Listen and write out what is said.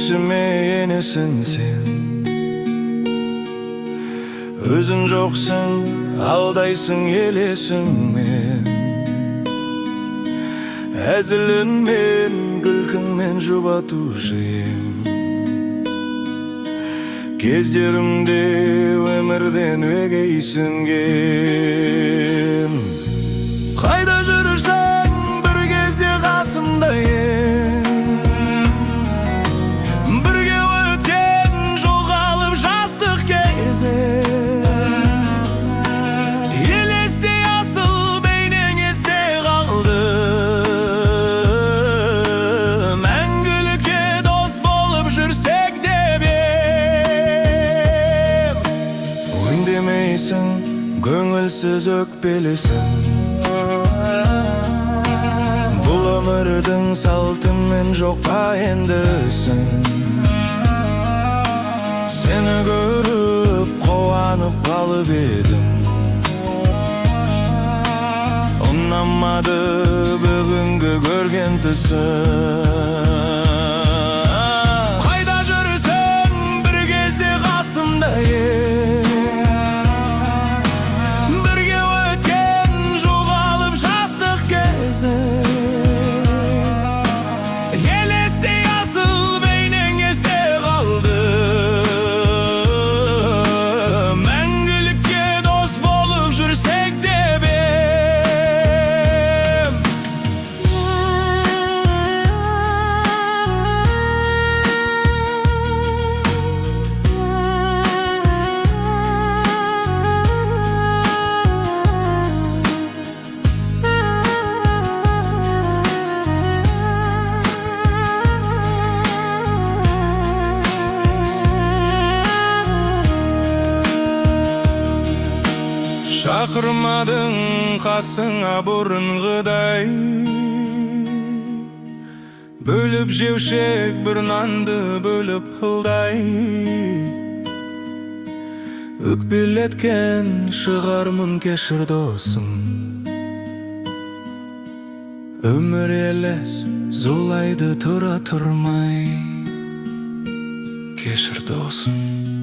Yüksüme yenesin sen. Özün joksun, aldaysın elesin men. Äzilin men, gülkün men jubatuşayım. Кездерімде өмірден өгейсінген. Қайда жүрсең бір кезде қасымда ең. Бірге өткен жоғалып жастық кезі. Елесте асыл бейнең есте қалды. Мәңгілікке дос болып жүрсек деп Үндемейсің, көңілсіз өкпелесің. Бұл өмірдің салтымен жоқ па ендісің. Сені көріп, қуанып қалып едім. Ұнамады бүгінгі көрген түсім. Қайда жүрсең, бір кезде қасымда ең. Елесте асыл бейнең есте қалды. Мәңгілікке дос болып жүрсек деп ем. Шақырмадың қасыңа бұрынғыдай. Бөліп жеушек бір нанды бөліп пылдай. Өкпелеткен шығармын кешір досым. Өмір елес зулайды тұра тұрмай. Кешір досым.